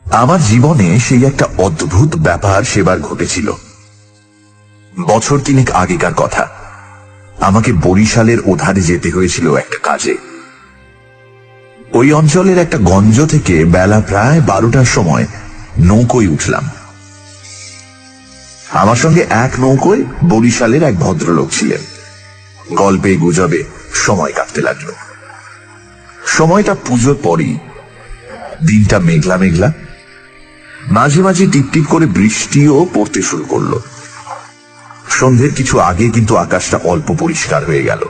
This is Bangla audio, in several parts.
আমার জীবনে সেই একটা অদ্ভুত ব্যাপার সেবার ঘটেছিল। বছর তিনেক আগেকার কথা। আমাকে বরিশালের ওধারে যেতে হয়েছিল একটা কাজে। ওই অঞ্চলের একটা গঞ্জ থেকে বেলা প্রায় 12টার সময় নৌকোয় উঠলাম। আমার সঙ্গে এক নৌকোয় বরিশালের এক ভদ্রলোক ছিলেন। গল্পে গুজবে সময় কাটতে লাগলো। সময়টা পুজোর পরই। দিনটা মেঘলা মেঘলা, মাঝে মাঝে টিপটিপ করে বৃষ্টিও পড়তে শুরু করলো। সন্ধ্যের কিছু আগে কিন্তু আকাশটা অল্প পরিষ্কার হয়ে গেল।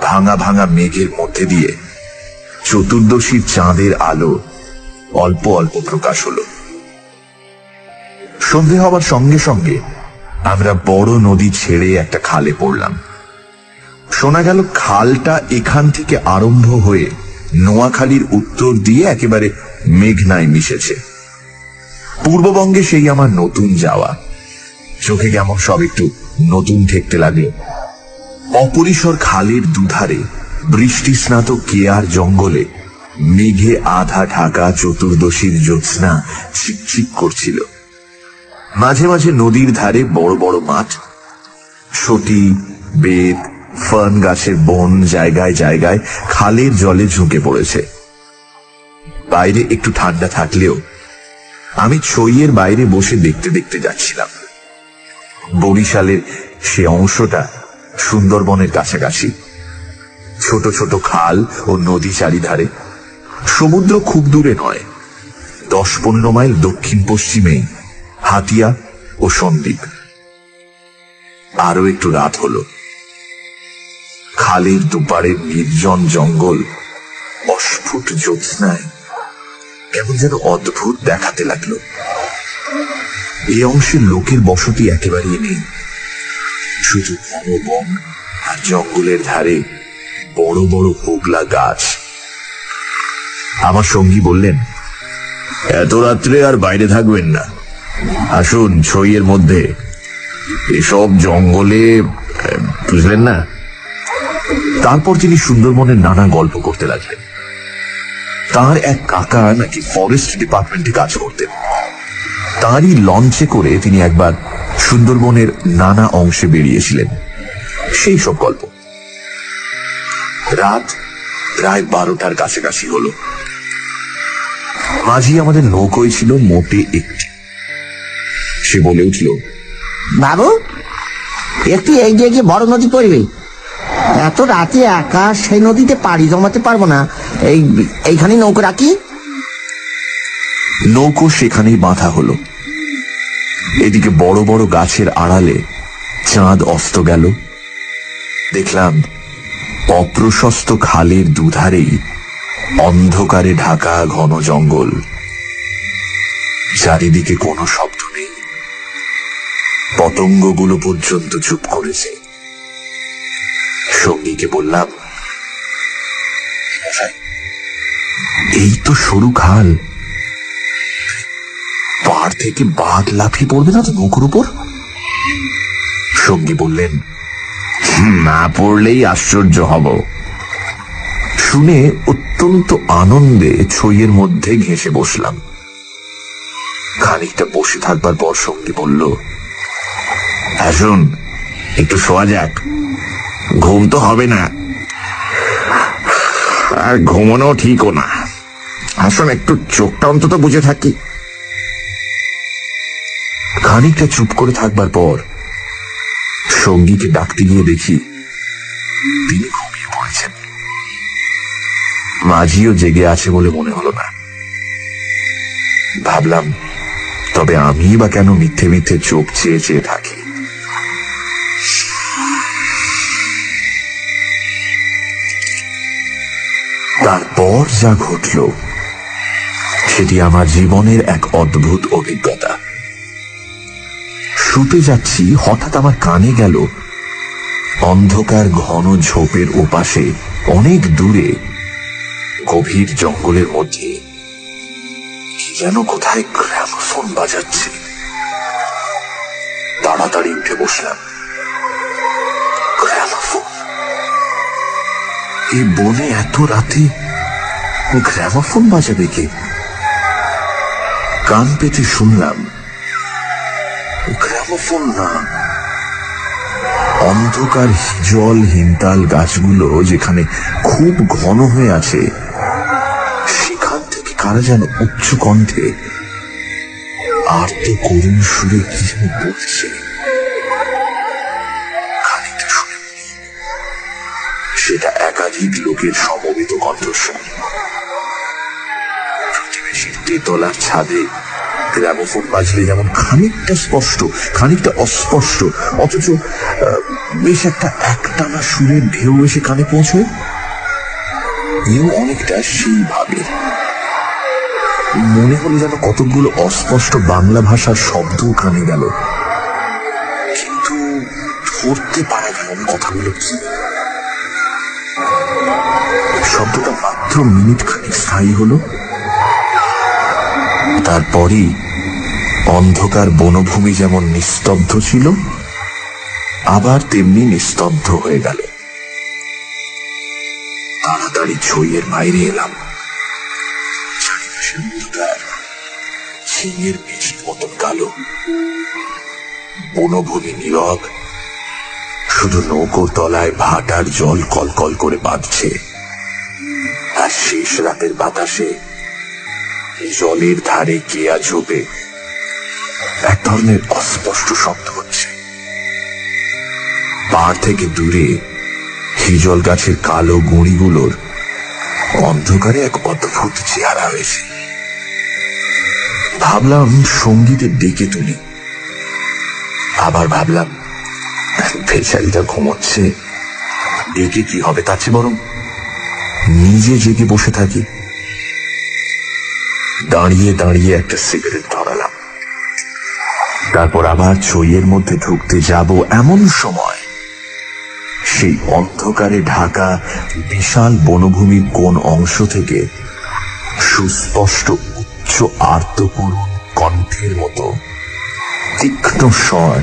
ভাঙা ভাঙা মেঘের মধ্যে দিয়ে চতুর্দশীর চাঁদের আলো অল্প অল্প প্রকাশ হলো। সন্ধে হওয়ার সঙ্গে সঙ্গে আমরা বড় নদী ছেড়ে একটা খালে পড়লাম। শোনা গেল খালটা এখান থেকে আরম্ভ হয়ে নোয়াখালীর উত্তর দিয়ে একেবারে মেঘনায় মিশেছে। পূর্ববঙ্গে সেই আমার নতুন যাওয়া। চোখে কেমন সব একটু নতুন ঠেকতে লাগলো। অপরিসর খালের দুধারে বৃষ্টি স্নাত কেয়ার জঙ্গলে মেঘে আধা ঢাকা চতুর্দশীর জ্যোৎস্না চিকচিক করছিল। মাঝে মাঝে নদীর ধারে বড় বড় মাঠ, সটি, বেত, ফার্ন গাছের বন জায়গায় জায়গায় খালের জলে ঝুঁকে পড়েছে। বাইরে একটু ঠান্ডা থাকলেও আমি ছইয়ের বাইরে বসে দেখতে দেখতে যাচ্ছিলাম। বরিশালের সে অংশটা সুন্দরবনের কাছাকাছি। ছোট ছোট খাল ও নদী চারিধারে। সমুদ্র খুব দূরে নয়, 10-15 মাইল দক্ষিণ পশ্চিমেই হাতিয়া ও সন্দ্বীপ। আরো একটু রাত হলো। খালের দুপারের নির্জন জঙ্গল অস্ফুট জ্যোৎস্নায় কেমন যেন অদ্ভুত দেখাতে লাগলো। এই অংশের লোকের বসতি একেবারেই নেই। শুধু ঘন বন আর জঙ্গলের ধারে বড় বড় হোগলা গাছ। আমার সঙ্গী বললেন, এত রাত্রে আর বাইরে থাকবেন না, আসুন ছইয়ের মধ্যে। এসব জঙ্গলে, বুঝলেন না। তারপর তিনি সুন্দরবনের নানা গল্প করতে লাগলেন। তার এক কাকা নাকি ফরেস্ট ডিপার্টমেন্টে কাজ করতেন। তারই লঞ্চে করে তিনি একবার সুন্দরবনের নানা অংশে বেরিয়েছিলেন। সেই সব গল্প। রাত প্রায় 12টার কাছাকাছি হলো। মাঝি আমাদের নৌকোয় ছিল মোটে একটি। সে বলে উঠল, বাবু, একটু এগিয়ে গিয়ে বড় নদী পড়বে। এত রাতে একা সেই নদীতে পাড়ি জমাতে পারবো না। এইখানে নৌকো রাখি। নৌকো সেখানেই বাঁধা হলো। এদিকে বড় বড় গাছের আড়ালে চাঁদ অস্ত গেল। দেখলাম অপ্রশস্ত খালের দুধারেই অন্ধকারে ঢাকা ঘন জঙ্গল। চারিদিকে কোনো শব্দ নেই। পতঙ্গগুলো পর্যন্ত চুপ করেছে। সঙ্গীকে বললাম, এই তো সরু খাল, পাড় থেকে বাঘ লাফিয়ে পড়বে না তো নৌকোর উপর? সঙ্গী বললেন, না পড়লেই আশ্চর্য হব। শুনে অত্যন্ত আনন্দে ছইয়ের মধ্যে ঘেঁষে বসলাম। খানিকটা বসে থাকবার পর সঙ্গী বলল, আসুন একটু শোয়া যাক। ঘুম তো হবে না, আর ঘুমানো ঠিকও না। আসুন একটু চোখটা অন্তত বুঝে থাকি। খানিকটা চুপ করে থাকবার পর সঙ্গীকে ডাকতে গিয়ে দেখি তিনি ঘুমিয়ে পড়েছেন। মাঝিও জেগে আছে বলে মনে হলো না। ভাবলাম, তবে আমি বা কেন মিথ্যে মিথ্যে চোখ চেয়ে চেয়ে থাকি। তারপর যা ঘটল সেটি আমার জীবনের এক অদ্ভুত অভিজ্ঞতা। শুতে যাচ্ছি, হঠাৎ আমার কানে গেল অন্ধকার ঘন ঝোপের ওপাশে অনেক দূরে গভীর জঙ্গলের মধ্যে কি যেন কোথায় গ্রামোফোন বাজাচ্ছে। তাড়াতাড়ি উঠে বসলাম। গ্রামোফোন! এই বনে এত রাতে গ্রামাফোন বাজাবে কে? কান পেতে শুনলাম, গ্রামাফোন না, অন্ধকার হিজল হিমতাল গাছগুলো যেখানে খুব ঘন হয়ে আছে সেখান থেকে কারা যেন উচ্চ কণ্ঠে আর্ত করুণ সুরে কি যেন বলছে। খানিকটা শুনে সেটা একাধিক লোকের সমবেত কণ্ঠস্বর। প্রতিবেশীর তেতলার ছাদে গ্রামোফোন বাজলে যেমন খানিকটা স্পষ্ট খানিকটা অস্পষ্ট অথচ বেশ একটা একটানা সুরের ঢেউ এসে কানে পৌঁছয়, এও অনেকটা সেইভাবে। মনে হলো যেন কতগুলো অস্পষ্ট বাংলা ভাষার শব্দ কানে গেল, কিন্তু ধরতে পারা গেল না কথাগুলো কি। শব্দটা মাত্র মিনিট খানিক স্থায়ী হলো, তারপরই অন্ধকার বনভূমি যেমন নিস্তব্ধ ছিল আবার তেমনি নিস্তব্ধ হয়ে গেল। তাড়াতাড়ি ছইয়ের বাইরে এলাম। চারিপাশের অন্ধকার ঝিঙের বীজ মতন কালো, বনভূমি নীরব, শুধু নৌকোর তলায় ভাটার জল কলকল করে বাঁধছে। আর শেষ রাতের বাতাসে জলের ধারে কেয়া ঝোপে এক ধরনের অস্পষ্ট শব্দ হচ্ছে। পাড় থেকে দূরে হিজল গাছের কালো গুঁড়িগুলোর অন্ধকারে এক অদ্ভুত চেহারা হয়েছে। ভাবলাম সঙ্গীতে ডেকে তুলি, আবার ভাবলাম বেচারিটা ঘুমোচ্ছে, ডেকে কি হবে, তার চেয়ে বরং নিজে জেগে বসে থাকি। দাঁড়িয়ে দাঁড়িয়ে একটা সিগারেট ধরালাম, তারপর আবার ছইয়ের মধ্যে ঢুকতে যাব এমন সময় সেই অন্ধকারে ঢাকা বিশাল বনভূমির কোন অংশ থেকে সুস্পষ্ট উচ্চ আর্তকরুণ কণ্ঠের মতো তীক্ষ্ণ স্বর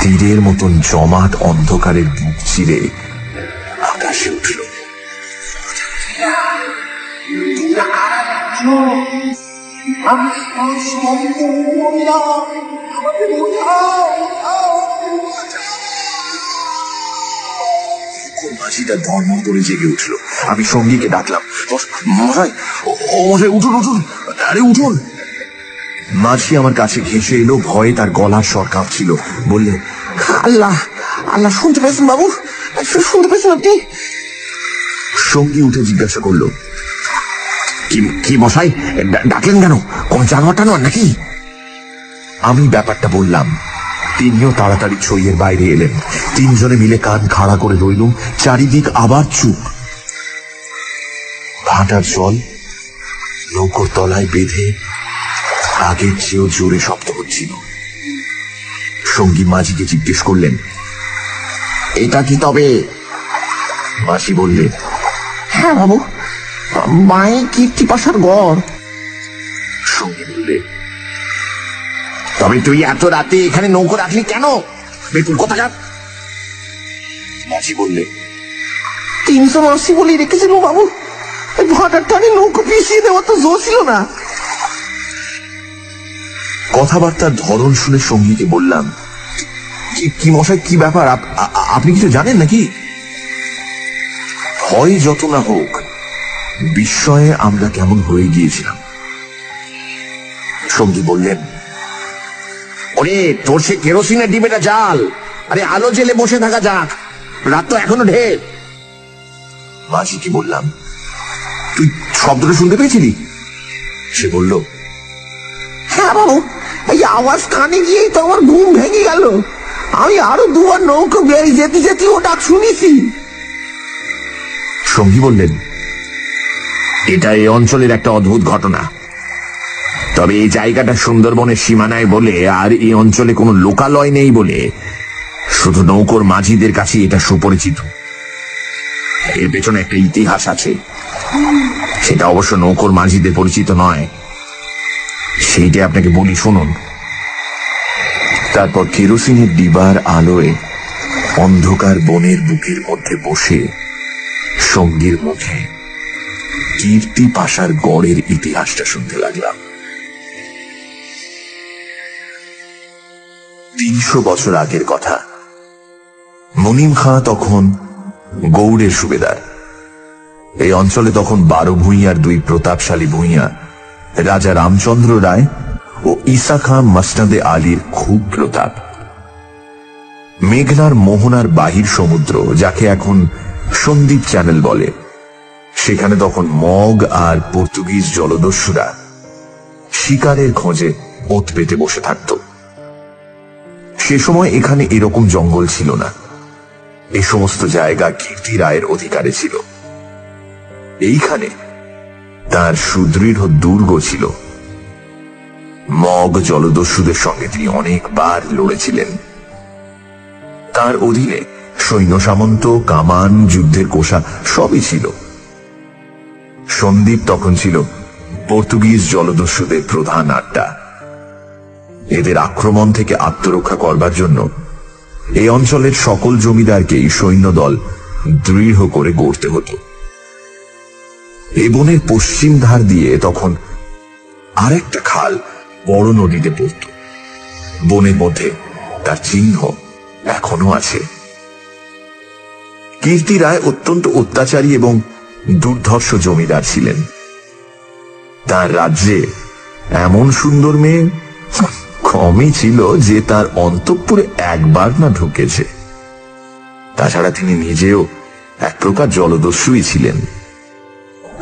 তীরের মতন জমাট অন্ধকারের বুক চিরে আকাশে উঠল। মাঝিটা ধর্ম করে জেগে উঠল। আমি সঙ্গীকে ডাকলাম, মশাই, ও মশাই, উঠুন উঠুন, আরে উঠুন। মাঝি আমার কাছে ঘেঁষে এলো, ভয়ে তার গলার স্বর কাঁপছিল। বললে, আল্লাহ আল্লাহ, শুনতে পেয়েছেন বাবু? শুনতে পেয়েছেন আপনি? সঙ্গী উঠে জিজ্ঞাসা করলো, কি মশাই, ডাকলেন কেন? কোন জানোয়ার টানোয়ার নাকি? আমি ব্যাপারটা বললাম। তিনিও তাড়াতাড়ি ছইয়ের বাইরে এলেন। তিনজনে মিলে কান খাড়া করে রইলুম। চারিদিক আবার চুপ। ভাটার জল নৌকোর তলায় বেঁধে আগের চেয়েও জোরে শব্দ হচ্ছিল। সঙ্গী মাঝিকে জিজ্ঞেস করলেন, এটা কি তবে? মাসি বললে, হ্যাঁ বাবু, মাই কীর্তিপাশার গড়। সঙ্গী বললে, তবে তুই এত রাতে এখানে নৌকো রাখলি কেন? বেকুল কোথাকার। মাঝি বললে, 380 বলি রেখেছিল বাবু, ভাটার টানে নৌকো পিছিয়ে দেওয়া তো জোর ছিল না। কথাবার্তার ধরন শুনে সঙ্গীকে বললাম, কি মশাই, কি ব্যাপার, আপনি কিছু জানেন নাকি? ভয় যত না হোক, বিস্ময়ে আমরা কেমন হয়ে গিয়েছিলাম। সঙ্গী বললেন, ওরে, তোর সে কেরোসিনের ডিবেটা জাল। আরে আলো জেলে বসে থাকা যাক, রাত তো এখনো ঢের। মাঝিকে বললাম, তুই শব্দটা শুনতে পেয়েছিলি? সে বলল, হ্যাঁ বাবু, এই আওয়াজ কানে গিয়েই তো আমার ঘুম ভেঙে গেল। আমি আরো দুবার নৌকো বেয়ে যেতে যেতে ও ডাক শুনেছি। সঙ্গী বললেন, এটা এই অঞ্চলের একটা অদ্ভুত ঘটনা। তবে এই জায়গাটা সুন্দরবনের সীমানায় বলে আর এই অঞ্চলে কোনো লোকালয় নেই বলে শুধু নৌকোর মাঝিদের কাছে এটা সুপরিচিত। এর পেছনে একটা ইতিহাস আছে, সেটা অবশ্য নৌকোর মাঝিদের পরিচিত নয়। সেইটা আপনাকে বলি, শুনুন। তারপর কেরোসিনের ডিবার আলোয় অন্ধকার বনের বুকের মধ্যে বসে সঙ্গীর মুখে কীর্তি পাশার গড়ের ইতিহাসটা শুনতে লাগলাম। 300 বছর আগের কথা। মুনিম খাঁ তখন গৌড়ের সুবেদার। এই অঞ্চলে তখন 12 ভূঁইয়ার 2 প্রতাপশালী ভূঁইয়া রাজা রামচন্দ্র রায় ও ঈসা খাঁ মসনদে আলীর খুব প্রতাপ। মেঘনার মোহনার বাহির সমুদ্র, যাকে এখন সন্দ্বীপ চ্যানেল বলে, সেখানে তখন মগ আর পর্তুগিজ জলদস্যুরা শিকারের খোঁজে ওত পেতে বসে থাকত। সে সময় এখানে এরকম জঙ্গল ছিল না। এই সমস্ত জায়গা কীর্তি রায়ের অধিকারে ছিল। এইখানে তার সুদৃঢ় দুর্গ ছিল। মগ জলদস্যুদের সঙ্গে তিনি অনেকবার লড়েছিলেন। তার অধীনে সৈন্য সামন্ত, কামান, যুদ্ধের কোষা সবই ছিল। সন্দ্বীপ তখন ছিল পর্তুগিজ জলদস্যুদের প্রধান আড্ডা। এদের আক্রমণ থেকে আত্মরক্ষা করবার জন্য এই অঞ্চলের সকল জমিদারকেই সৈন্যদল দৃঢ় করে গড়তে হতো। এই বনের পশ্চিম ধার দিয়ে তখন আরেকটা খাল বড় নদীতে পড়ত। বনের মধ্যে তার চিহ্ন এখনো আছে। কীর্তি রায় অত্যন্ত অত্যাচারী এবং দুর্ধর্ষ জমিদার ছিলেন। তার রাজ্যে এমন সুন্দর মেয়ে কমই ছিল যে তার অন্তঃপুরে একবার না ঢুকেছে। তাছাড়া তিনি নিজেও এক প্রকার জলদস্যুই ছিলেন।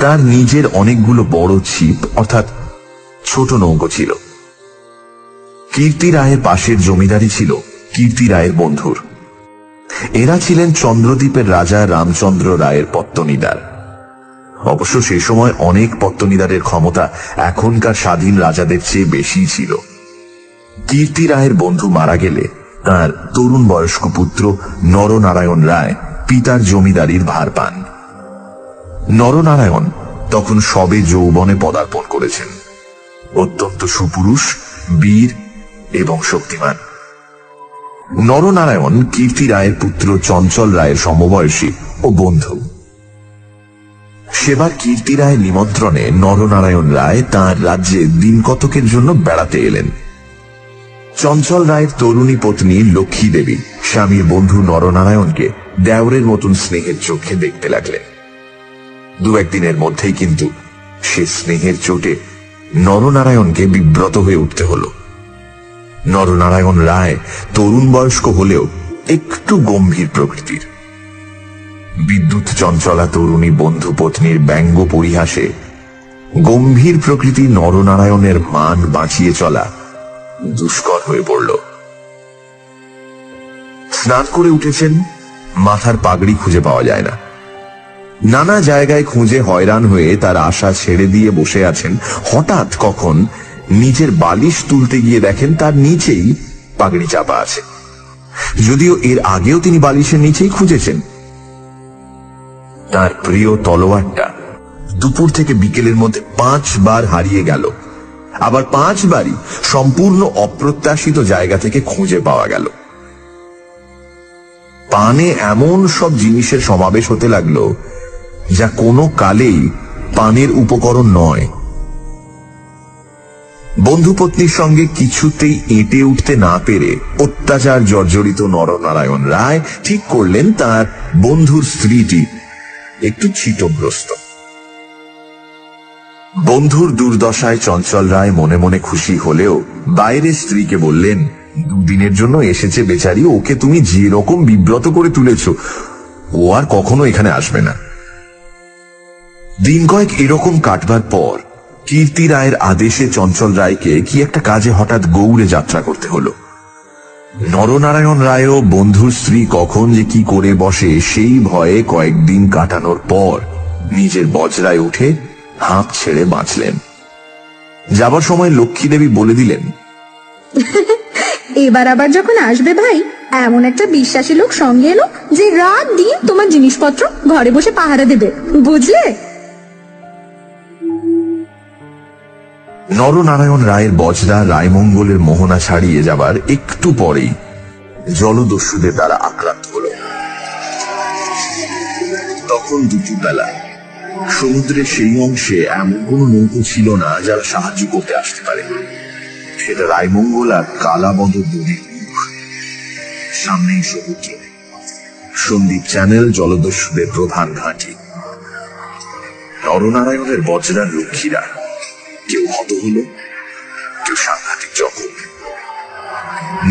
তার নিজের অনেকগুলো বড় ছিপ অর্থাৎ ছোট নৌকো ছিল। কীর্তি রায়ের পাশের জমিদারি ছিল কীর্তি রায়ের বন্ধুর। এরা ছিলেন চন্দ্রদ্বীপের রাজা রামচন্দ্র রায়ের পত্তনিদার। অবশ্য সে সময় অনেক পত্তনিদারের ক্ষমতা এখনকার স্বাধীন রাজাদের চেয়ে বেশি ছিল। কীর্তি রায়ের বন্ধু মারা গেলে তার তরুণ বয়স্ক পুত্র নরনারায়ণ রায় পিতার জমিদারির ভার পান। নরনারায়ণ তখন সবে যৌবনে পদার্পণ করেছেন। অত্যন্ত সুপুরুষ, বীর এবং শক্তিমান। নরনারায়ণ কীর্তি রায়ের পুত্র চঞ্চল রায়ের সমবয়সী ও বন্ধু। সেবার কীর্তি রায়ের নিমন্ত্রণে নরনারায়ণ রায় তাঁর রাজ্যে দিন কতকের জন্য বেড়াতে এলেন। চঞ্চল রায়ের তরুণী পত্নী লক্ষ্মী দেবী স্বামীর বন্ধু নরনারায়ণকে দেওরের মতন স্নেহের চোখে দেখতে লাগলেন। 2-1 দিনের মধ্যেই কিন্তু সে স্নেহের চোটে নরনারায়ণকে বিব্রত হয়ে উঠতে হল। নরনারায়ণ রায় তরুণ বয়স্ক হলেও একটু গম্ভীর প্রকৃতির। বিদ্যুৎ চঞ্চলা তরুণী বন্ধু পত্নীর ব্যঙ্গ পরিহাসে গম্ভীর প্রকৃতি নরনারায়ণের মান বাঁচিয়ে চলা দুষ্কর হয়ে পড়ল। স্নান করে উঠেছেন, মাথার পাগড়ি খুঁজে পাওয়া যায় না। নানা জায়গায় খুঁজে হয়রান হয়ে তার আশা ছেড়ে দিয়ে বসে আছেন। হঠাৎ কখন নিচের বালিশ তুলতে গিয়ে দেখেন তার নিচেই পাগড়ি চাপা আছে, যদিও এর আগেও তিনি বালিশের নিচেই খুঁজেছেন। তার প্রিয় তলোয়ারটা দুপুর থেকে বিকেলের মধ্যে 5 বার হারিয়ে গেল। আবার 5 বারই সম্পূর্ণ অপ্রত্যাশিত জায়গা থেকে খুঁজে পাওয়া গেল। পানে এমন সব জিনিসের সমাবেশ হতে লাগলো যা কোনো কালেই পানের উপকরণ নয়। বন্ধুপত্নীর সঙ্গে কিছুতেই এঁটে উঠতে না পেরে অত্যাচার জর্জরিত নরনারায়ণ রায় ঠিক করলেন তার বন্ধুর স্ত্রীটি একটু ছিটগ্রস্ত। বন্ধুর দুর্দশায় চঞ্চল রায় মনে মনে খুশি হলেও বাইরে স্ত্রীকে বললেন, 2 দিনের জন্য এসেছে বেচারি, ওকে তুমি যে রকম বিব্রত করে তুলেছ ও আর কখনো এখানে আসবে না। দিন কয়েক এরকম কাটবার পর কীর্তি রায়ের আদেশে চঞ্চল রায়কে কি একটা কাজে হঠাৎ গৌড়ে যাত্রা করতে হলো। নরনারায়ণ রায়ও বন্ধুর স্ত্রী কখন যে কি করে বসে সেই ভয়ে কয়েকদিন কাটানোর পর নিজের বজরায় উঠে হাঁপ ছেড়ে বাঁচলেন। যাবার সময় লক্ষ্মী দেবী বলে দিলেন, এবার আবার যখন আসবে ভাই, এমন একটা বিশ্বাসী লোক সঙ্গে এলো যে রাত দিন তোমার জিনিসপত্র ঘরে বসে পাহারা দেবে, বুঝলে? নরনারায়ণ রায়ের বজরা রায়মঙ্গলের মোহনা ছাড়িয়ে যাবার একটু পরেই জলদস্যুদের দ্বারা আক্রান্ত হল। তখন দুপুরবেলা সমুদ্রের সেই অংশে এমন কোন নৌকো ছিল না যারা সাহায্য করতে আসতে পারে। সেটা রায়মঙ্গল আর কালাবদর নদীর সামনেই সমুদ্র, সন্দীপ চ্যানেল জলদস্যুদের প্রধান ঘাঁটি। নরনারায়ণের বজ্রার রক্ষীরা কেউ হত হলো, কেউ সাংঘাতিক জখম।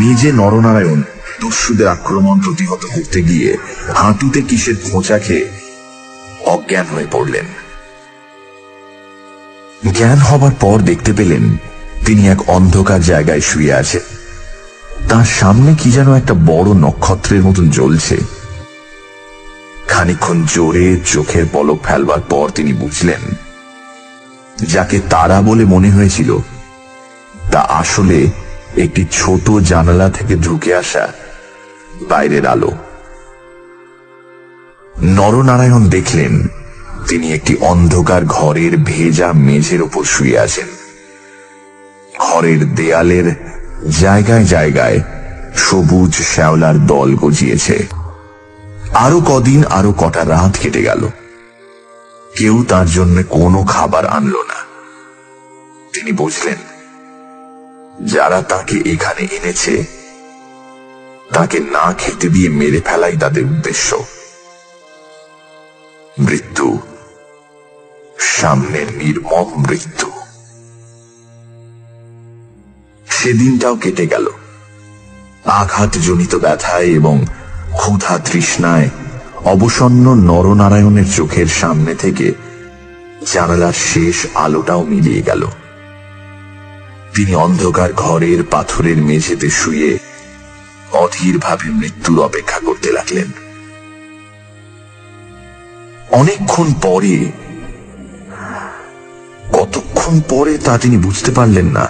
নিজে নরনারায়ণ দস্যুদের আক্রমণ প্রতিহত করতে গিয়ে হাঁটুতে কিসের খোঁচা খেয়ে অজ্ঞান হয়ে পড়লেন। জ্ঞান হবার পর দেখতে পেলেন তিনি এক অন্ধকার জায়গায় শুয়ে আছেন। তার সামনে কি যেন একটা বড় নক্ষত্রের মতন জ্বলছে। খানিকক্ষণ জোরে চোখের পলক ফেলবার পর তিনি বুঝলেন যাকে তারা বলে মনে হয়েছিল তা আসলে একটি ছোট জানালা থেকে ঢুকে আসা বাইরের আলো। নরনারায়ণ দেখলেন তিনি একটি অন্ধকার ঘরের ভেজা মেঝের উপর শুয়ে আছেন। ঘরের দেয়ালের জায়গায় জায়গায় সবুজ শ্যাওলার দল গজিয়েছে। আরো কদিন, আরো কটা রাত কেটে গেল, কেউ তার জন্য কোনো খাবার আনলো না। তিনি বুঝলেন যারা তাকে এখানে এনেছে তাকে না খেতে দিয়ে মেরে ফেলাই তাদের উদ্দেশ্য। মৃত্যু, সামনের নির্মম মৃত্যু। সেদিনটাও কেটে গেল। আঘাতজনিত ব্যথায় এবং ক্ষুধা তৃষ্ণায় অবসন্ন নরনারায়ণের চোখের সামনে থেকে জানালার শেষ আলোটাও মিলিয়ে গেল। তিনি অন্ধকার ঘরের পাথরের মেঝেতে শুয়ে অধীরভাবে মৃত্যুর অপেক্ষা করতে লাগলেন। অনেকক্ষণ পরে, কতক্ষণ পরে তা তিনি বুঝতে পারলেন না,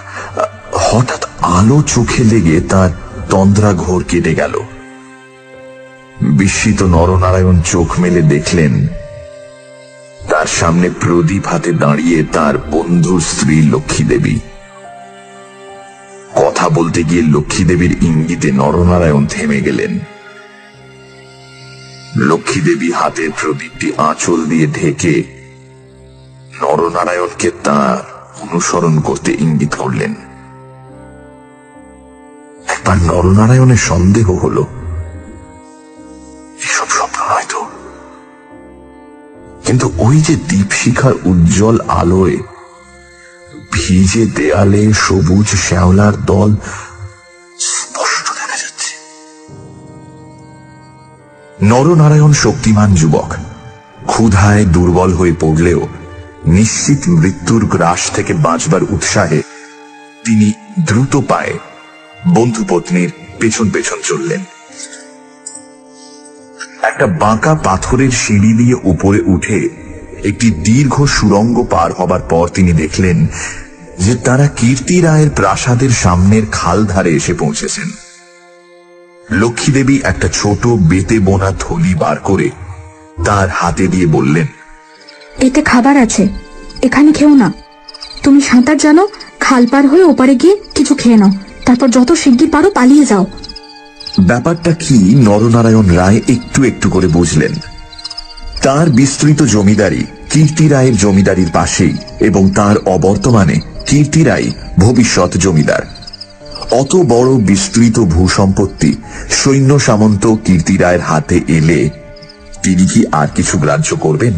হঠাৎ আলো চোখে লেগে তার তন্দ্রা ঘোর কেটে গেল। বিস্মিত নরনারায়ণ চোখ মেলে দেখলেন তার সামনে প্রদীপ হাতে দাঁড়িয়ে তার বন্ধুর স্ত্রী লক্ষ্মী দেবী। কথা বলতে গিয়ে লক্ষ্মী দেবীর ইঙ্গিতে নরনারায়ণ থেমে গেলেন। লক্ষ্মী দেবী হাতের প্রদীপটি আঁচল দিয়ে ঢেকে নরনারায়ণকে তার অনুসরণ করতে ইঙ্গিত করলেন। একবার নরনারায়ণের সন্দেহ হলো এসব স্বপ্ন নয় তো, কিন্তু ওই যে দীপশিখার উজ্জ্বল আলোয় ভিজে দেয়ালে সবুজ শ্যাওলার দল স্পষ্ট দেখা যাচ্ছে। নরনারায়ণ শক্তিমান যুবক, ক্ষুধায় দুর্বল হয়ে পড়লেও নিশ্চিত মৃত্যুর গ্রাস থেকে বাঁচবার উৎসাহে তিনি দ্রুত পায়ে বন্ধু পত্নীর পেছন পেছন চললেন। একটা বাঁকা পাথরের সিঁড়ি দিয়ে উপরে উঠে একটি দীর্ঘ সুড়ঙ্গ পার হবার পর তিনি দেখলেন যে তারা কীর্তি রায়ের প্রাসাদের সামনের খাল ধারে এসে পৌঁছেছেন। লক্ষ্মী দেবী একটা ছোট বেতে বোনা থলি বার করে তার হাতে দিয়ে বললেন, এতে খাবার আছে, এখানে খেও না। তুমি সাঁতার জানো, খাল পার হয়ে ওপারে গিয়ে কিছু খেয়ে নাও, তারপর যত শিগগির পারো পালিয়ে যাও। ব্যাপারটা কি নরনারায়ণ রায় একটু একটু করে বুঝলেন। তার বিস্তৃত জমিদারি কীর্তি রায়ের জমিদারির পাশেই, এবং তার অবর্তমানে কীর্তি রায় ভবিষ্যৎ জমিদার। অত বড় বিস্তৃত ভূসম্পত্তি সৈন্য সামন্ত কীর্তি রায়ের হাতে এলে তিনি কি আর কিছু গ্রাহ্য করবেন?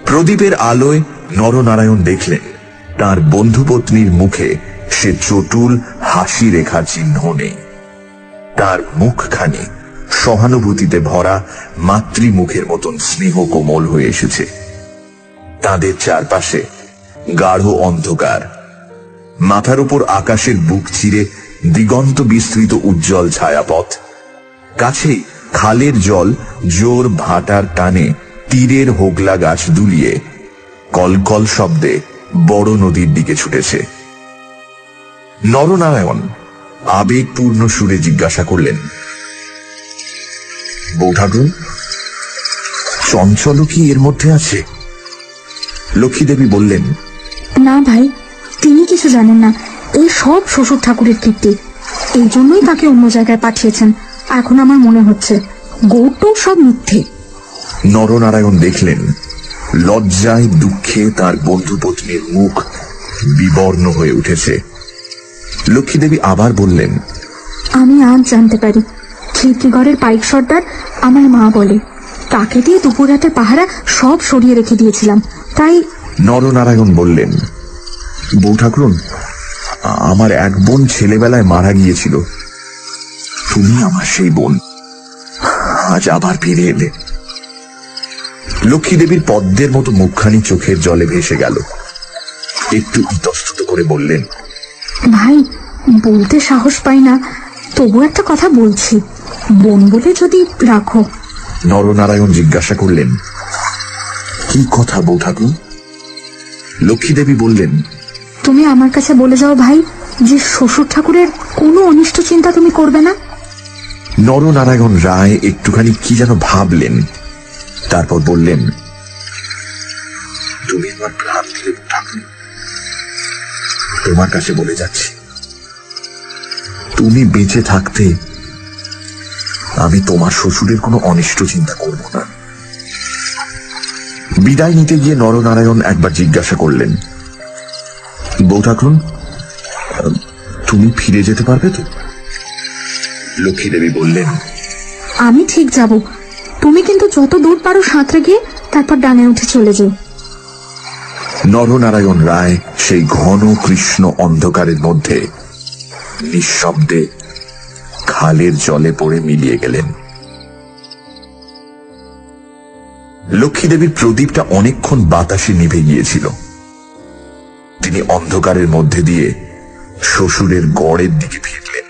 প্রদীপের আলোয় নরনারায়ণ দেখলেন তার বন্ধুপত্নীর মুখে সে চটুল হাসি রেখার চিহ্ন নেই। তার মুখখানি সহানুভূতিতে ভরা মাতৃমুখের মতন স্নেহ কোমল হয়ে এসেছে। তাদের চারপাশে গাঢ় অন্ধকার, মাথার উপর আকাশের বুক চিরে দিগন্ত বিস্তৃত উজ্জ্বল ছায়াপথ। কাছেই খালের জল জোর ভাটার টানে তীরের হোগলা গাছ দুলিয়ে কলকল শব্দে বড় নদীর দিকে ছুটেছে। নরনারায়ণ আবেগপূর্ণ সুরে জিজ্ঞাসা করলেন, বৌঠাকুর, চঞ্চল কি এর মধ্যে আছে? লক্ষ্মী দেবী বললেন, না ভাই, তিনি কিছু জানেন না। এই সব শ্বশুর ঠাকুরের কীর্তি, এই জন্যই তাকে অন্য জায়গায় পাঠিয়েছেন। এখন আমার মনে হচ্ছে গৌট সব মিথ্যে। নরনারায়ণ দেখলেন লজ্জায় দুঃখে তার বন্ধুপত্নীর মুখ বিবর্ণ হয়ে উঠেছে। লক্ষ্মীদেবী আবার বললেন, আমি আজ জানতে পারি খিড়কিগড়ের পাইক সর্দার আমার মা বলে, তাকে দিয়ে দুপুর রাতের পাহারা সব সরিয়ে রেখে দিয়েছিলাম, তাই। নরনারায়ণ বললেন, বউ ঠাকুরন, আমার এক বোন ছেলেবেলায় মারা গিয়েছিল, তুমি আমার সেই বোন, আজ আবার ফিরে এলে। লক্ষ্মীদেবীর পদ্মের মতো মুখখানি চোখের জলে ভেসে গেল। একটু ইতস্তত করে বললেন, ভাই, বলতে সাহস পাই না, তবু একটা কথা বলছি, বোন বলে যদি রাখো। নরনারায়ণ জিজ্ঞাসা করলেন, কি কথা বউ ঠাকুর? লক্ষ্মীদেবী বললেন, তুমি আমার কাছে বলে যাও ভাই যে শ্বশুর ঠাকুরের কোনো অনিষ্ট চিন্তা তুমি করবে না। নরনারায়ণ রায় একটুখানি কি যেন ভাবলেন, তারপর বললেন, তুমি আমার প্রাণ দিলে ঠাকুর, তোমার কাছে বলে যাচ্ছি, তুমি বেঁচে থাকতে আমি তোমার শ্বশুরের কোনো অনিষ্ট চিন্তা করব না। বিদায় নিতে গিয়ে নরনারায়ণ একবার জিজ্ঞাসা করলেন, বউ ঠাকুর, তুমি ফিরে যেতে পারবে তো? লক্ষ্মীদেবী বললেন, আমি ঠিক যাব, তুমি কিন্তু যত দূর পারো সাঁতরে গিয়ে তারপর ডাঙে উঠে চলে যাও। নরনারায়ণ রায় সেই ঘন কৃষ্ণ অন্ধকারের মধ্যে নিঃশব্দে খালের জলে পড়ে মিলিয়ে গেলেন। লক্ষ্মীদেবীর প্রদীপটা অনেকক্ষণ বাতাসে নিভে গিয়েছিল। তিনি অন্ধকারের মধ্যে দিয়ে শ্বশুরের গড়ের দিকে ফিরলেন।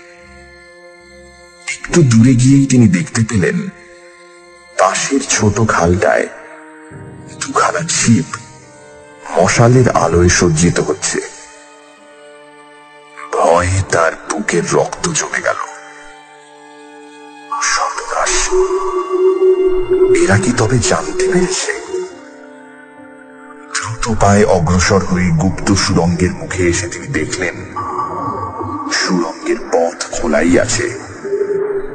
একটু দূরে গিয়েই তিনি দেখতে পেলেন পাশের ছোট খালটায় দুখানা ছিপ মশালের আলোয় সজ্জিত হচ্ছে। ভয়ে তার বুকের রক্ত জমে গেল। সর্বনাশ! এরা কি তবে জানতে পেরেছে? দ্রুত পায়ে অগ্রসর হয়ে গুপ্ত সুড়ঙ্গের মুখে এসে তিনি দেখলেন সুড়ঙ্গের পথ খোলাই আছে।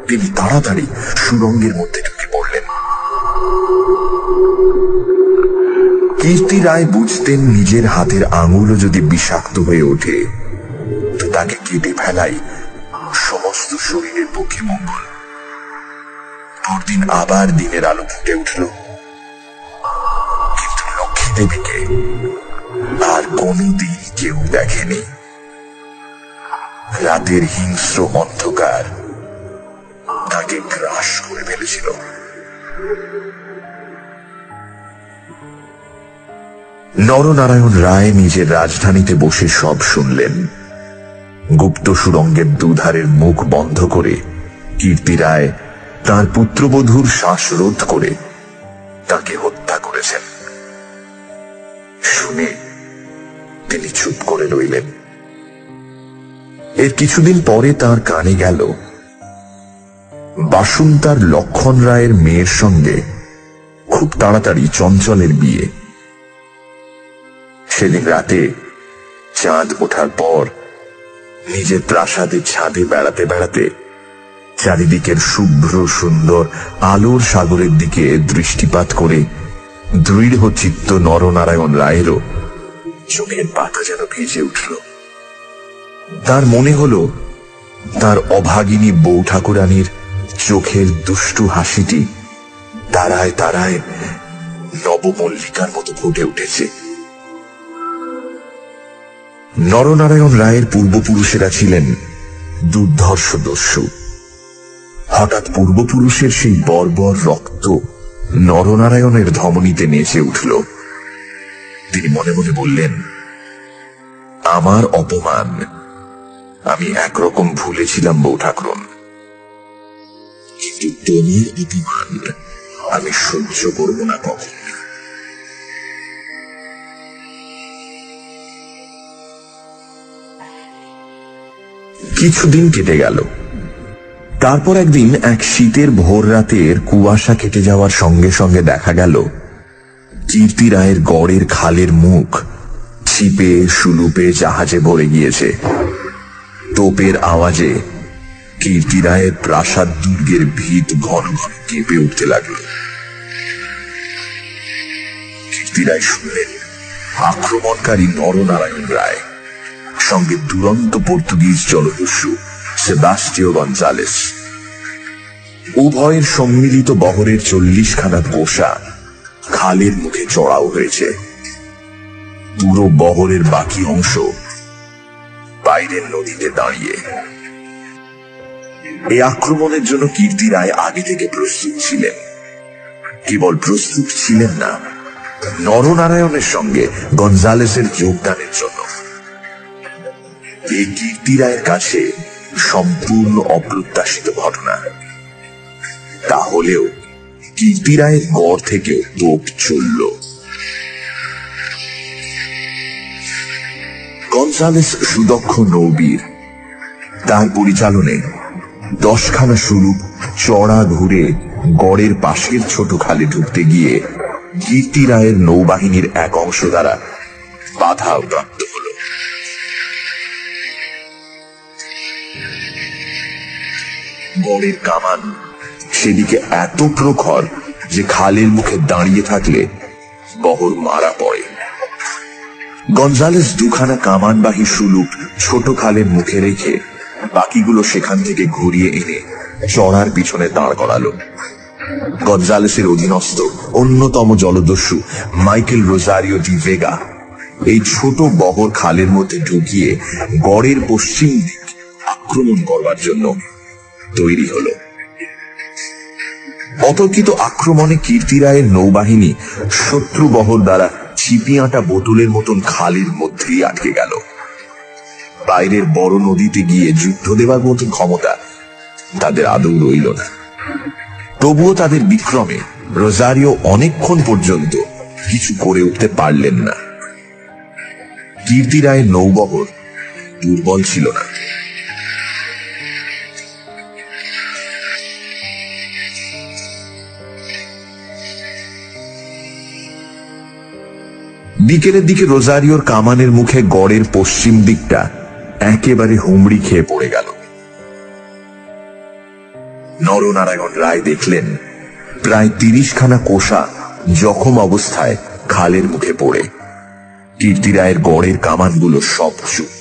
তিনি তাড়াতাড়ি সুড়ঙ্গের মধ্যে ঢুকে পড়লেন। কীর্তি রায় বুঝতেন নিজের হাতের আঙুলও যদি বিষাক্ত হয়ে ওঠে তো তাকে কেটে ফেলাই সমস্ত শরীরের পক্ষে মঙ্গল। পরদিন আবার দিনের আলো ফুটে উঠল, কিন্তু লক্ষ্মীদেবীকে আর কোনদিন কেউ দেখেনি। রাতের হিংস্র অন্ধকার তাকে গ্রাস করে ফেলেছিল। নরনারায়ণ রায় নিজের রাজধানীতে বসে সব শুনলেন। গুপ্ত সুড়ঙ্গের দুধারের মুখ বন্ধ করে কীর্তি রায় তাঁর পুত্রবধূর শ্বাসরোধ করে তাকে হত্যা করেছেন। শুনে তিনি চুপ করে রইলেন। এর কিছুদিন পরে তার কানে গেল বাসুন্তার লক্ষণ রায়ের মেয়ের সঙ্গে খুব তাড়াতাড়ি চঞ্চলের বিয়ে। সেদিন রাতে চাঁদ ওঠার পর নিজের প্রাসাদের ছাদে বেড়াতে বেড়াতে চারিদিকের শুভ্র সুন্দর আলোর সাগরের দিকে দৃষ্টিপাত করে দৃঢ় চিত্ত নরনারায়ণ রায়েরও চোখের পাতা যেন ভিজে উঠল। তার মনে হলো তার অভাগিনী বউ ঠাকুরানীর চোখের দুষ্টু হাসিটি তারায় তারায় নবমল্লিকার মতো ফুটে উঠেছে। নরনারায়ণ রায়ের পূর্বপুরুষেরা ছিলেন দুর্ধর্ষ দস্যু। হঠাৎ পূর্বপুরুষের সেই বর্বর রক্ত নরনারায়ণের ধমনীতে নেচে উঠল। তিনি মনে মনে বললেন, আমার অপমান আমি একরকম ভুলেছিলাম বউ ঠাকুরন, কিন্তু তোমার অপমান আমি সহ্য করব না কখন। কিছুদিন কেটে গেল। তারপর একদিন এক শীতের ভোর রাতের কুয়াশা কেটে যাওয়ার সঙ্গে সঙ্গে দেখা গেল কীর্তি রায়ের গড়ের খালের মুখ ছিপে সুলুপে জাহাজে ভরে গিয়েছে। তোপের আওয়াজে কীর্তি রায়ের প্রাসাদ দুর্গের ভিত ঘন ঘন কেঁপে উঠতে লাগলো। কীর্তি রায় শুনলেন আক্রমণকারী নরনারায়ণ রায় সঙ্গে দুরন্ত পর্তুগিজ জলদস্যু সেবাস্টিও গঞ্জালেস। উভয়ের সম্মিলিত বহরের 40 খানা কোষা খালের মুখে চড়াও হয়েছে। পুরো বহরের বাকি অংশ বাইরের নদীতে দাঁড়িয়ে। এই আক্রমণের জন্য কীর্তি রায় আগে থেকে প্রস্তুত ছিলেন। কেবল প্রস্তুত ছিলেন না, নরনারায়ণের সঙ্গে গঞ্জালেসের যোগদানের জন্য। এই কীর্তি রায়ের কাছে সম্পূর্ণ অপ্রত্যাশিত ঘটনা। তাহলেও কীর্তি রায়ের গড় থেকেও তোপ চলল। গঞ্জালেস সুদক্ষ নৌবীর। তার পরিচালনে 10 খানা সুরূপ চড়া ঘুরে গড়ের পাশের ছোট খালে ঢুকতে গিয়ে কীর্তি রায়ের নৌবাহিনীর এক অংশ দ্বারা বাধা প্রাপ্ত হল। গড়ের কামান সেদিকে এত প্রখর যে খালের মুখে দাঁড়িয়ে থাকলে বহর মারা পড়ে। গঞ্জালেস 2 খানা কামানবাহী সুলুক ছোট খালের মুখে রেখে বাকিগুলো সেখান থেকে ঘুরিয়ে এনে চড়ার পিছনে দাঁড় করালো। গঞ্জালেসের অধীনস্থ অন্যতম জলদস্যু মাইকেল রোজারিও ডি ভেগা এই ছোট বহর খালের মধ্যে ঢুকিয়ে গড়ের পশ্চিম দিক আক্রমণ করবার জন্য তৈরি হল। অতর্কিত আক্রমণে কীর্তি রায়ের নৌবাহিনী শত্রু বহর দ্বারা ছিপিয়াটা বোতলের মতন খালের মধ্যেই আটকে গেল। বাইরের বড় নদীতে গিয়ে যুদ্ধ দেবার মতন ক্ষমতা তাদের আদৌ রইল না। তবুও তাদের বিক্রমে রোজারিও অনেকক্ষণ পর্যন্ত কিছু করে উঠতে পারলেন না। কীর্তি রায়ের নৌবহর দুর্বল ছিল না। বিকেলের দিকে রোজারিওর কামানের মুখে গড়ের পশ্চিম দিকটা একেবারে হুমড়ি খেয়ে পড়ে গেল। নরনারায়ণ রায় দেখলেন প্রায় 30 খানা কোষা জখম অবস্থায় খালের মুখে পড়ে। কীর্তি রায়ের গড়ের কামানগুলো সব চুপ।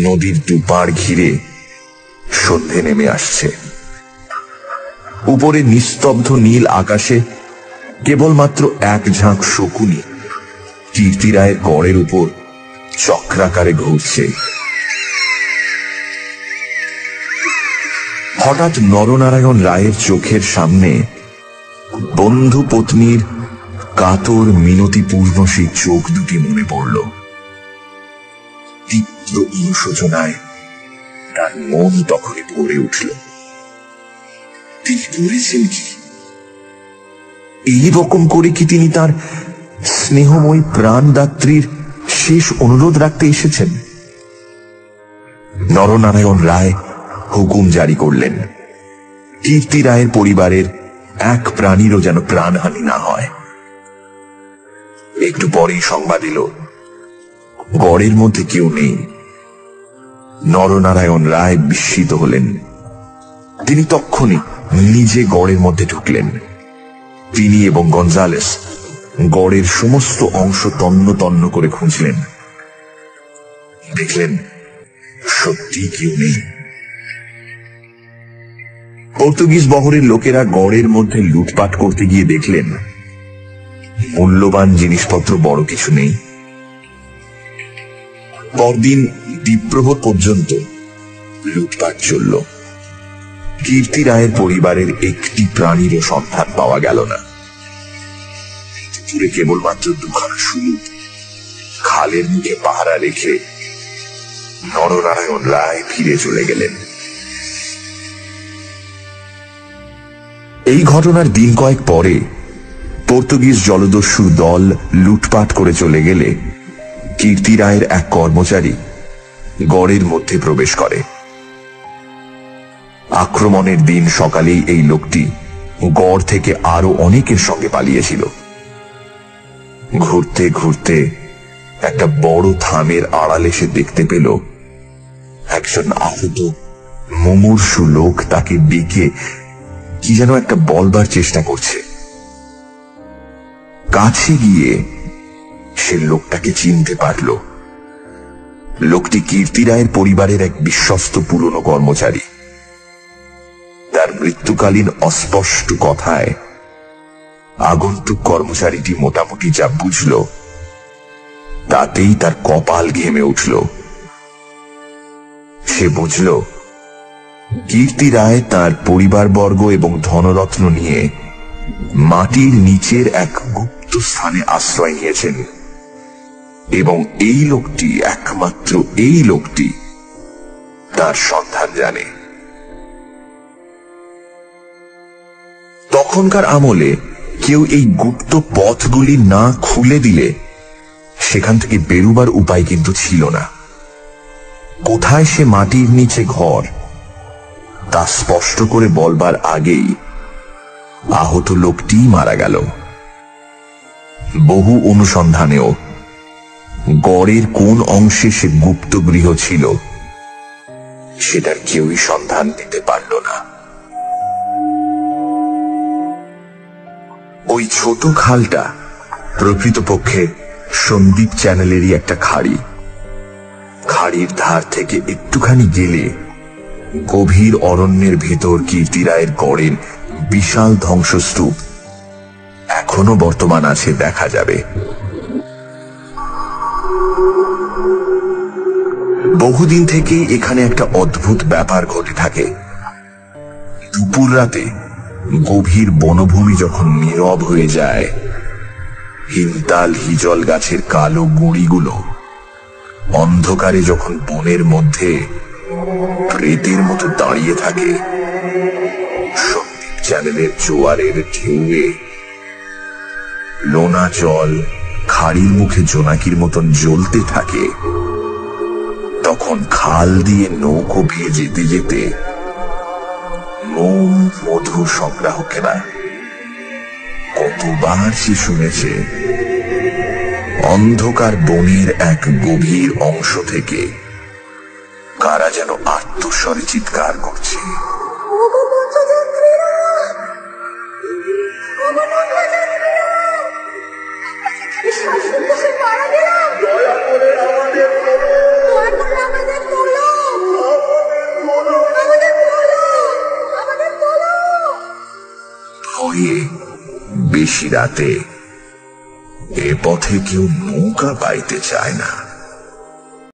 নদীর দুপাড় ঘিরে সন্ধে নেমে আসছে। উপরে নিস্তব্ধ নীল আকাশে কেবলমাত্র এক ঝাঁক শকুনি কীর্তি রায়ের গড়ের উপর চক্রাকারে ঘুরছে। হঠাৎ নরনারায়ণ রায়ের চোখের সামনে বন্ধু পত্নীর কাতর মিনতিপূর্ণ সেই চোখ দুটি মনে পড়ল। তীব্র অনুশোচনায় তার মন তখনই ভরে উঠল। তিনি বলেছেন কি? এইরকম করে কি তিনি তার স্নেহময়ী প্রাণদাত্রীর শেষ অনুরোধ রাখতে এসেছেন? নরনারায়ণ রায় হুকুম জারি করলেন, কীর্তি রায়ের পরিবারের এক প্রাণীরও যেন প্রাণহানি না হয়। একটু পরেই সংবাদ এলো গড়ের মধ্যে কেউ নেই। নরনারায়ণ রায় বিস্মিত হলেন। তিনি তক্ষুনি নিজে গড়ের মধ্যে ঢুকলেন। তিনি এবং গঞ্জালেস গড়ের সমস্ত অংশ তন্ন তন্ন করে খুঁজলেন। দেখলেন সত্যি কেউ নেই। পর্তুগিজ বহরের লোকেরা গড়ের মধ্যে লুটপাট করতে গিয়ে দেখলেন মূল্যবান জিনিসপত্র বড় কিছু নেই। পরদিন দ্বীপ্রহর পর্যন্ত লুটপাট চলল। কীর্তি রায়ের পরিবারের একটি প্রাণীরও সন্ধান পাওয়া গেল না। পুরে কেবলমাত্র 2 খানা সুলুক খালের মুখে পাহারা রেখে নরনারায়ণ রায় ফিরে চলে গেলেন। এই ঘটনার দিন কয়েক পরে পর্তুগিজ জলদস্যুর দল লুটপাট করে চলে গেলে কীর্তি রায়ের এক কর্মচারী গড়ের মধ্যে প্রবেশ করে। আক্রমণের দিন সকালেই এই লোকটি গড় থেকে আরো অনেকের সঙ্গে পালিয়েছিল। ঘুরতে ঘুরতে একটা বড় থামের আড়ালে সে দেখতে পেল একজন আহত মুমূর্ষু লোক তাকে ডেকে কি যেন একটা বলবার চেষ্টা করছে। কাছে গিয়ে সে লোকটাকে চিনতে পারল। লোকটি কীর্তি রায়ের পরিবারের এক বিশ্বস্ত পুরনো কর্মচারী। তার মৃত্যুকালীন অস্পষ্ট কথায় আগন্তুক কর্মচারীটি মোটামুটি যা বুঝল তাতেই তার কপাল ঘেমে উঠল। সে বুঝল কীর্তি রায় তার পরিবারবর্গ এবং ধনরত্ন নিয়ে মাটির নিচের এক গুপ্ত স্থানে আশ্রয় নিয়েছেন এবং এই লোকটি, একমাত্র এই লোকটি তার সন্ধান জানে। তখনকার আমলে কেউ এই গুপ্ত পথগুলি না খুলে দিলে সেখান থেকে বেরুবার উপায় কিন্তু ছিল না। কোথায় সে মাটির নিচে ঘর তা স্পষ্ট করে বলবার আগেই আহত লোকটি মারা গেল। বহু অনুসন্ধানেও গড়ের কোন অংশে সে গুপ্ত গৃহ ছিল সেটার কেউই সন্ধান দিতে পারল না। ওই ছোট খালটা প্রকৃতপক্ষে সন্দীপ চ্যানেলেরই একটা খাড়ি। খাড়ির ধার থেকে একটুখানি গেলে গভীর অরণ্যের ভেতর কীর্তি রায়ের গড়ের বিশাল ধ্বংসস্তূপ এখনো বর্তমান আছে, দেখা যাবে। বহুদিন থেকেই এখানে একটা অদ্ভুত ব্যাপার ঘটে থাকে। দুপুর রাতে গভীর বনভূমি যখন নীরব হয়ে যায়, হিমতাল হিজল গাছের কালো গুঁড়িগুলো অন্ধকারে যখন বনের মধ্যে প্রেতের মতো দাঁড়িয়ে থাকে, সন্দীপ চ্যানেলের জোয়ারের ঢেউয়ে লোনা জল খাড়ির মুখে জোনাকির মতন জ্বলতে থাকে, তখন খাল দিয়ে নৌকো বেয়ে যেতে যেতে মোম মধু সংগ্রাহকেরা কতবার সে শুনেছে অন্ধকার বনের এক গভীর অংশ থেকে কারা যেন আত্মস্বরে চিৎকার করছে। ভয়ে বেশি রাতে এ পথে কেউ নৌকা পাইতে চায় না।